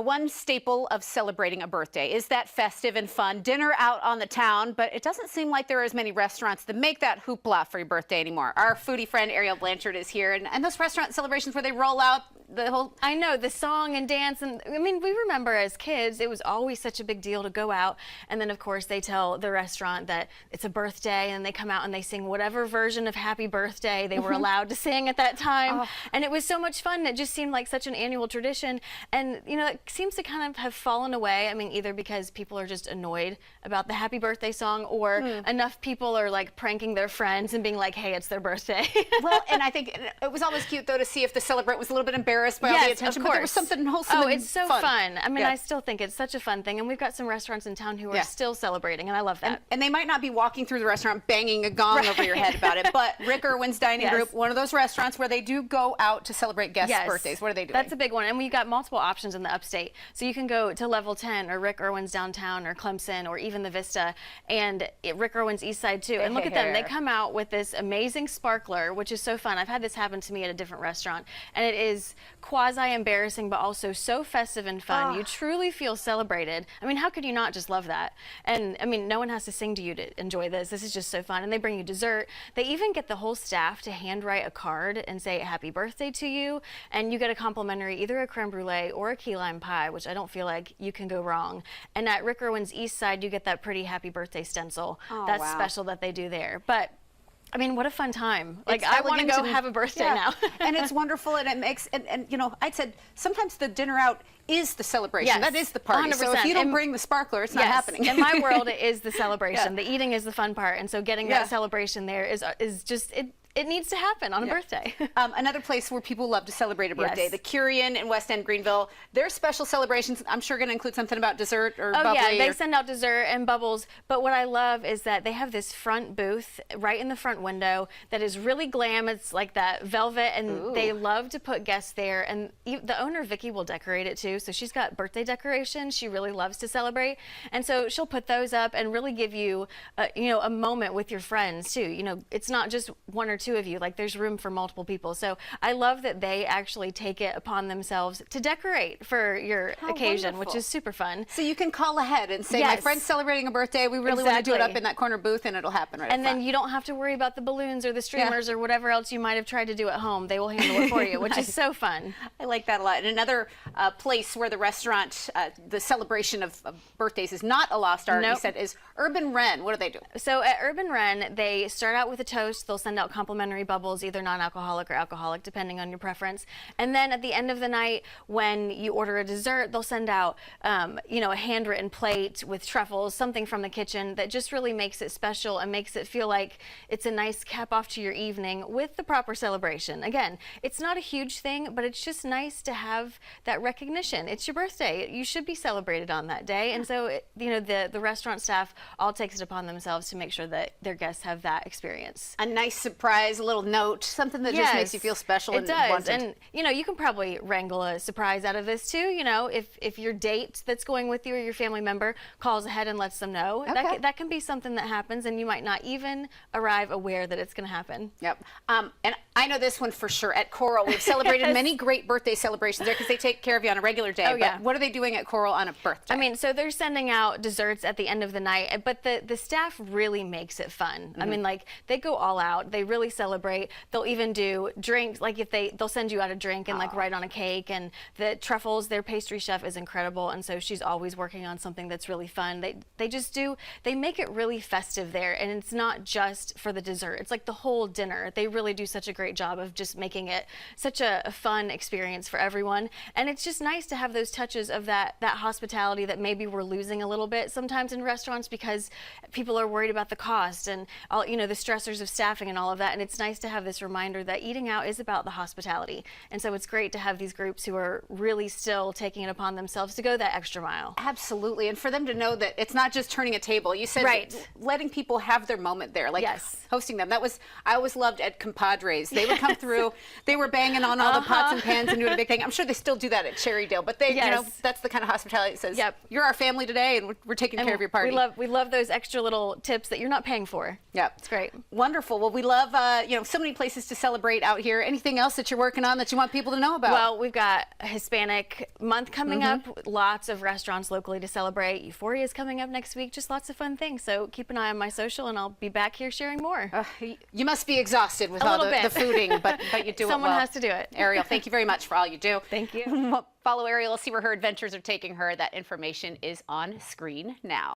One staple of celebrating a birthday is that festive and fun dinner out on the town, but it doesn't seem like there are as many restaurants that make that hoopla for your birthday anymore. Our foodie friend Ariel Blanchard is here, and those restaurant celebrations where they roll out the whole... I know, the song and dance, and I mean, we remember as kids, it was always such a big deal to go out, and then of course they tell the restaurant that it's a birthday, and they come out and they sing whatever version of Happy Birthday they were allowed to sing at that time, and it was so much fun. It just seemed like such an annual tradition, and you know, it seems to kind of have fallen away. I mean, either because people are just annoyed about the Happy Birthday song, or enough people are like pranking their friends and being like, hey, it's their birthday. Well, and I think it was always cute though to see if the celebrant was a little bit embarrassed by all the attention, but there was something wholesome and it's so fun. I mean, I still think it's such a fun thing, and we've got some restaurants in town who are still celebrating, and I love that. And they might not be walking through the restaurant banging a gong over your head about it, but Rick Irwin's Dining Group, one of those restaurants where they do go out to celebrate guests' birthdays. What are they doing? That's a big one, and we've got multiple options in the upstate. So you can go to Level 10 or Rick Irwin's Downtown or Clemson or even the Vista, and Rick Irwin's East Side too. And look at them, they come out with this amazing sparkler, which is so fun. I've had this happen to me at a different restaurant, and it is quasi-embarrassing but also so festive and fun. You truly feel celebrated. I mean, how could you not just love that? And I mean, no one has to sing to you to enjoy this. This is just so fun. And they bring you dessert. They even get the whole staff to handwrite a card and say happy birthday to you, and you get a complimentary either a creme brulee or a key lime pie, which I don't feel like you can go wrong. And at Rick Irwin's East Side, you get that pretty happy birthday stencil. That's special that they do there. But I mean, what a fun time. Like, I want to go have a birthday now. And it's wonderful, and it makes, and you know, I said sometimes the dinner out is the celebration. That is the party. 100%. So if you don't bring the sparkler, it's not happening. In my world, it is the celebration. The eating is the fun part, and so getting that celebration there is just, it needs to happen on a birthday. Another place where people love to celebrate a birthday, the Curian in West End, Greenville. Their special celebrations, I'm sure, going to include something about dessert or bubbly. Yeah, they send out dessert and bubbles. But what I love is that they have this front booth right in the front window that is really glam. It's like that velvet, and they love to put guests there. And the owner, Vicky, will decorate it too. So she's got birthday decorations. She really loves to celebrate, and so she'll put those up and really give you, you know, a moment with your friends too. You know, it's not just one or two of you, like there's room for multiple people. So I love that they actually take it upon themselves to decorate for your occasion, which is super fun. So you can call ahead and say, my friend's celebrating a birthday, we really want to do it up in that corner booth, and it'll happen right. And then you don't have to worry about the balloons or the streamers or whatever else you might have tried to do at home. They will handle it for you, which is so fun. I like that a lot. And another place where the restaurant, the celebration of birthdays is not a lost art, you said, is Urban Wren. What do they do? So at Urban Wren, they start out with a toast. They'll send out complimentary bubbles, either non-alcoholic or alcoholic, depending on your preference. And then at the end of the night, when you order a dessert, they'll send out, you know, a handwritten plate with truffles, something from the kitchen that just really makes it special and makes it feel like it's a nice cap off to your evening with the proper celebration. Again, it's not a huge thing, but it's just nice to have that recognition. It's your birthday. You should be celebrated on that day. And so, you know, the restaurant staff all takes it upon themselves to make sure that their guests have that experience. A nice surprise, a little note, something that just makes you feel special. It does. And you know, you can probably wrangle a surprise out of this too. You know, if your date that's going with you or your family member calls ahead and lets them know, that can be something that happens, and you might not even arrive aware that it's going to happen. Yep. And I know this one for sure. At Coral, we've celebrated many great birthday celebrations there because they take care of you on a regular day. But what are they doing at Coral on a birthday? I mean, so they're sending out desserts at the end of the night, but the staff really makes it fun. I mean, like, they go all out. They really celebrate. They'll even do drinks, like they'll send you out a drink and like write on a cake. And the truffles, their pastry chef is incredible, and so she's always working on something that's really fun. They make it really festive there, and it's not just for the dessert. It's like the whole dinner. They really do such a great job of just making it such a fun experience for everyone. And it's just nice to have those touches of that hospitality that maybe we're losing a little bit sometimes in restaurants because people are worried about the cost and all, you know, the stressors of staffing and all of that. And it's nice to have this reminder that eating out is about the hospitality. And so it's great to have these groups who are really still taking it upon themselves to go that extra mile. Absolutely. And for them to know that it's not just turning a table. You said letting people have their moment there, like hosting them. I always loved at Compadres. They would come through, they were banging on all the pots and pans and doing a big thing. I'm sure they still do that at Cherrydale, but they, you know, that's the kind of hospitality that says, you're our family today and we're taking care of your party. We love those extra little tips that you're not paying for. Yep. It's great. Wonderful. Well, we love so many places to celebrate out here. Anything else that you're working on that you want people to know about? Well, we've got Hispanic Month coming up. Lots of restaurants locally to celebrate. Euphoria is coming up next week. Just lots of fun things. So keep an eye on my social, and I'll be back here sharing more. You must be exhausted with all the fooding, but you do it well. Someone has to do it. Ariel, thank you very much for all you do. Thank you. Follow Ariel, see where her adventures are taking her. That information is on screen now.